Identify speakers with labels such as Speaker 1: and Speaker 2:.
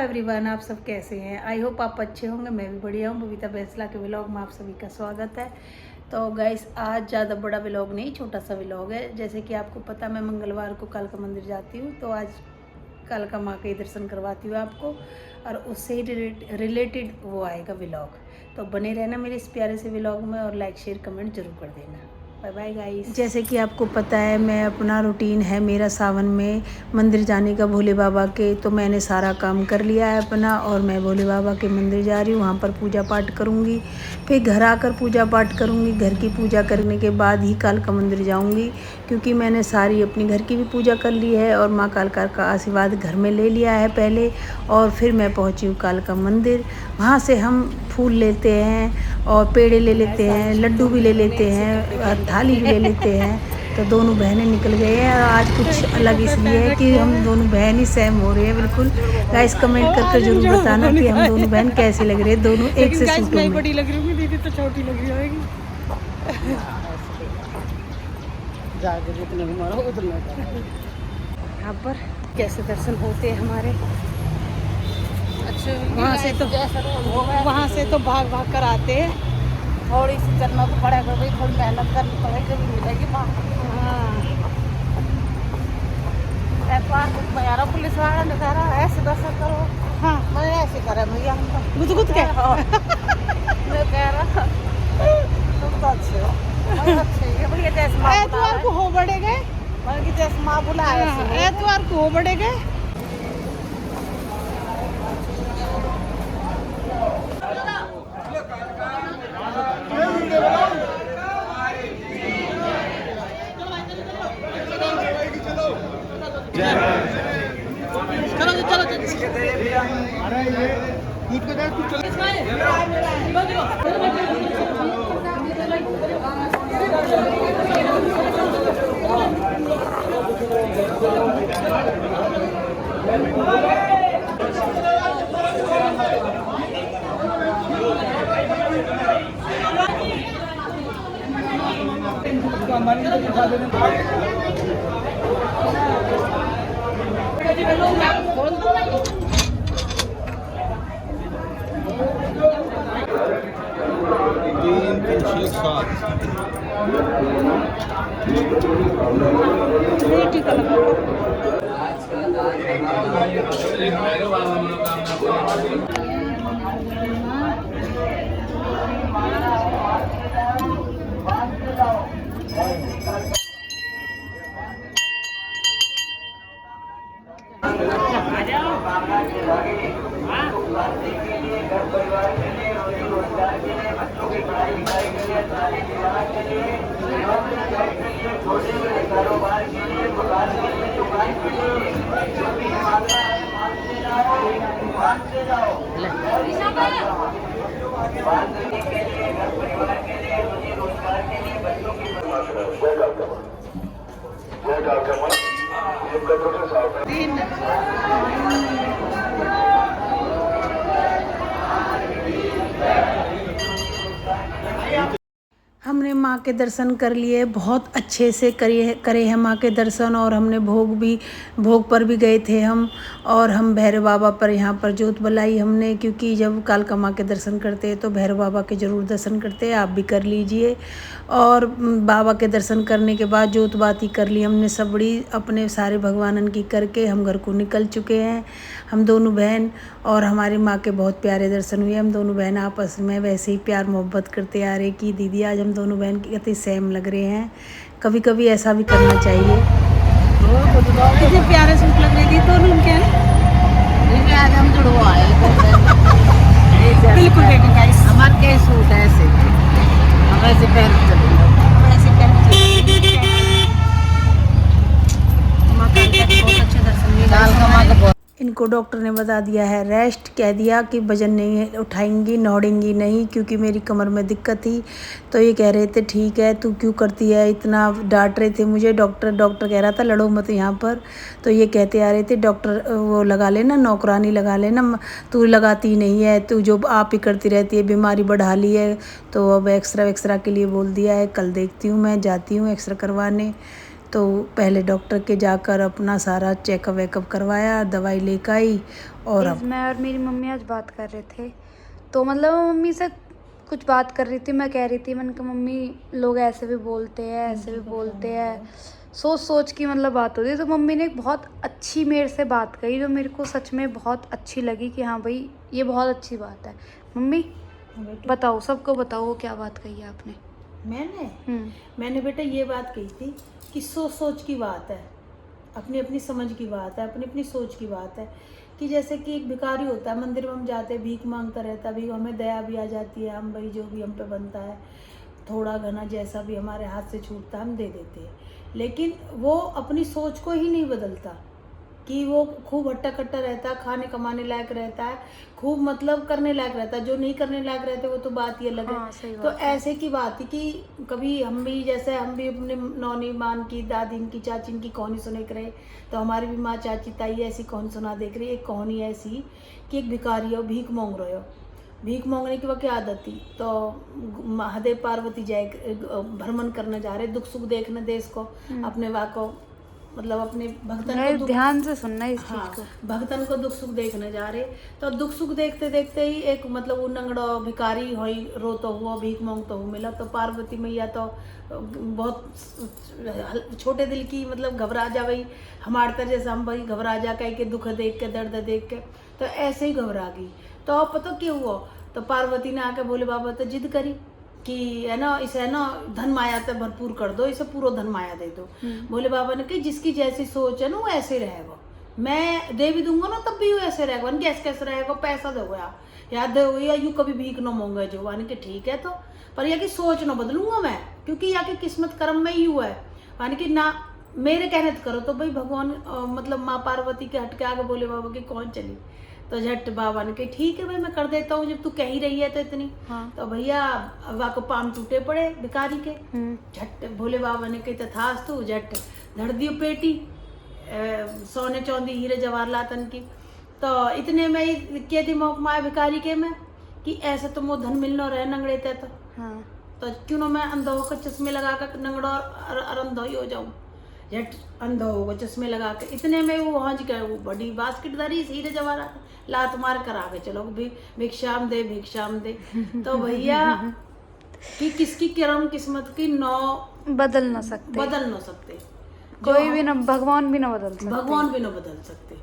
Speaker 1: Everyone, आप सब कैसे हैं? आई होप आप अच्छे होंगे। मैं भी बढ़िया हूँ। बबीता बैंसला के व्लॉग में आप सभी का स्वागत है। तो गाइस, आज ज़्यादा बड़ा व्लॉग नहीं, छोटा सा व्लॉग है। जैसे कि आपको पता, मैं मंगलवार को कालका मंदिर जाती हूँ, तो आज कालका माँ के दर्शन करवाती हूँ आपको, और उससे ही रिलेटेड वो आएगा व्लॉग। तो बने रहना मेरे इस प्यारे से व्लॉग में, और लाइक शेयर कमेंट जरूर कर देना। Bye bye guys. जैसे कि आपको पता है, मैं अपना रूटीन है मेरा सावन में मंदिर जाने का भोले बाबा के, तो मैंने सारा काम कर लिया है अपना, और मैं भोले बाबा के मंदिर जा रही हूँ। वहाँ पर पूजा पाठ करूँगी, फिर घर आकर पूजा पाठ करूँगी। घर की पूजा करने के बाद ही कालका मंदिर जाऊँगी, क्योंकि मैंने सारी अपनी घर की भी पूजा कर ली है और माँ कालका का आशीर्वाद घर में ले लिया है पहले, और फिर मैं पहुँची हूँ कालका मंदिर। वहाँ से हम फूल लेते हैं और पेड़े ले लेते हैं, लड्डू भी ले लेते हैं, थाली भी ले लेते हैं। तो दोनों बहनें निकल गए हैं, और आज कुछ अलग इसलिए है कि हम दोनों बहन ही सेम हो रही है बिल्कुल। गाइस कमेंट करके जरूर बताना कि हम दोनों बहन कैसे लग रहे हैं, दोनों एक से सूटों में।
Speaker 2: बड़ी लग रही हूँ, दीदी तो छोटी लग रही होगी। यहाँ पर कैसे दर्शन होते हैं हमारे। अच्छा, वहाँ से तो भाग भाग कर आते हैं। थोड़ी सी चलना तो पड़ेगा भाई, थोड़ी मेहनत करनी पड़ेगी, कभी मिलेगी माँ। हाँ, पुलिस वाला ने कह रहा ऐसे दर्शन करो। हाँ, मैं ऐसे करे भैया, हम गुद गुद के मैं कह रहा तुम तो अच्छे हो, अच्छे है बढ़िया। जैसे एतवार को हो बड़े गए, जैसे माँ बुलाया एतवार को हो बड़े गए।
Speaker 1: हमने माँ के दर्शन कर लिए, बहुत अच्छे से करे हैं माँ के दर्शन, और हमने भोग पर भी गए थे हम। और हम भैरव बाबा पर यहाँ पर जोत बुलाई हमने, क्योंकि जब कालका माँ के दर्शन करते हैं तो भैरव बाबा के ज़रूर दर्शन करते हैं, आप भी कर लीजिए। और बाबा के दर्शन करने के बाद जोत बाती कर ली हमने सब बड़ी, अपने सारे भगवानन की करके हम घर को निकल चुके हैं, हम दोनों बहन। और हमारी माँ के बहुत प्यारे दर्शन हुए। हम दोनों बहन आपस में वैसे ही प्यार मोहब्बत करते आ रहे कि दीदी आज हम दोनों बहन कितने सेम लग रहे हैं। कभी कभी ऐसा भी करना चाहिए।
Speaker 2: कितने प्यारे सूट लग रहे थे दोनों उनके। आज हम जुड़वा आए बिल्कुल हमारे के सूट ऐसे हम ऐसे पहन
Speaker 1: इनको डॉक्टर ने बता दिया है रेस्ट, कह दिया कि वजन नहीं उठाएंगी, नौड़ेंगी नहीं, क्योंकि मेरी कमर में दिक्कत थी। तो ये कह रहे थे ठीक है, तू क्यों करती है, इतना डांट रहे थे मुझे। डॉक्टर कह रहा था लड़ो मत यहाँ पर। तो ये कहते आ रहे थे डॉक्टर वो लगा लेना, नौकरानी लगा लेना, तू लगाती नहीं है, तू जो आप ही करती रहती है, बीमारी बढ़ा ली है। तो अब एक्सरा के लिए बोल दिया है, कल देखती हूँ, मैं जाती हूँ एक्सरा करवाने। तो पहले डॉक्टर के जाकर अपना सारा चेकअप वेकअप करवाया, दवाई लेकर आई। और अब
Speaker 3: मैं और मेरी मम्मी आज बात कर रहे थे, तो मतलब मम्मी से कुछ बात कर रही थी, मैं कह रही थी, मैंने कहा मम्मी लोग ऐसे भी बोलते हैं, ऐसे भी बोलते हैं, सोच सोच की मतलब बात होती है। तो मम्मी ने एक बहुत अच्छी मेरे से बात कही जो मेरे को सच में बहुत अच्छी लगी कि हाँ भाई ये बहुत अच्छी बात है। मम्मी बताओ, सबको बताओ वो क्या बात कही है आपने।
Speaker 1: मैंने बेटा ये बात कही थी कि सोच सोच की बात है, अपनी अपनी समझ की बात है, अपनी अपनी सोच की बात है। कि जैसे कि एक भिखारी होता है, मंदिर में हम जाते हैं, भीख मांगता रहता है, भी हमें दया भी आ जाती है, हम भाई जो भी हम पे बनता है थोड़ा घना जैसा भी हमारे हाथ से छूटता है हम दे देते हैं। लेकिन वो अपनी सोच को ही नहीं बदलता कि वो खूब हट्टा कट्टा रहता है, खाने कमाने लायक रहता है, खूब मतलब करने लायक रहता है। जो नहीं करने लायक रहते वो तो बात ही अलग है। तो ऐसे की बात थी कि कभी हम भी जैसे हम भी अपने नौनी मान की, दादी की, चाची की कहानी सुने रहे, तो हमारी भी माँ, चाची, ताई ऐसी कहानी सुना देख रही। एक कहानी ऐसी कि एक भिखारी हो, भीख मांग रहे हो। भीख मांगने की वह आदत थी। तो महादेव पार्वती जाए भ्रमण करने जा रहे, दुख सुख देखने देश को, अपने वाह को, मतलब अपने भक्तन को
Speaker 3: ध्यान से सुनना इस चीज को।
Speaker 1: भक्तन को दुख सुख देखने जा रहे। तो दुख सुख देखते देखते ही एक मतलब वो नंगड़ो भिखारी होई रोतो हुआ, भीख मांगतो हुआ मिला। तो पार्वती मैया तो बहुत छोटे दिल की, मतलब घबरा जा भाई, हमारे तरह जैसे हम भाई घबरा जा कह के, दुख देख के, दर्द देख के, तो ऐसे ही घबरा गई। तो अब पता क्यों हुआ, तो पार्वती ने आके भोले बाबा तो जिद करी कि है ना, इसे है ना धन माया तो भरपूर कर दो, इसे पूरा धन माया दे दो। भोले बाबा ने कहा जिसकी जैसी सोच है ना वो ऐसे रहेगा, मैं दे भी दूंगा ना तब भी वो ऐसे रहेगा। कैसे कैसे रहेगा, पैसा दोगे आप या दो या यूँ कभी भीख न मांगे जो। यानी कि ठीक है, तो पर यह कि सोच न बदलूंगा मैं, क्योंकि या कि किस्मत कर्म में ही हुआ है। यानी कि ना मेरे कहने करो। तो भाई भगवान मतलब माँ पार्वती के हट के आगे भोले बाबा की कौन चली। तो झट बाबा ने कही ठीक है भाई मैं कर देता हूँ, जब तू कह ही रही है तो इतनी। तो भैया वा को पाम टूटे पड़े भिखारी के। झट भोले बाबा ने कही तथास्तु, झट धर दियो पेटी सोने चांदी हीरे जवाहरलाल की। तो इतने में के दिमाग में आया भिखारी के में कि ऐसे तो मोह धन मिलना रहे नंगड़े थे। तो क्यों ना मैं अंधा होकर चश्मे लगा कर नंगड़ा और अंधा ही हो जाऊं। झट अंधा होगा चश्मे लगा के। इतने में वो वहाँ जी वो बड़ी बास्केट धरी हीरे जवाहरलाल, लात मार कर आगे चलो भिक्षाम दे भिक्षाम दे। तो भैया कि किसकी कर्म किस्मत की नौ
Speaker 3: बदल ना सकते,
Speaker 1: बदल ना सकते,
Speaker 3: कोई भी ना, भगवान भी ना बदल सकते,
Speaker 1: भगवान भी ना बदल सकते।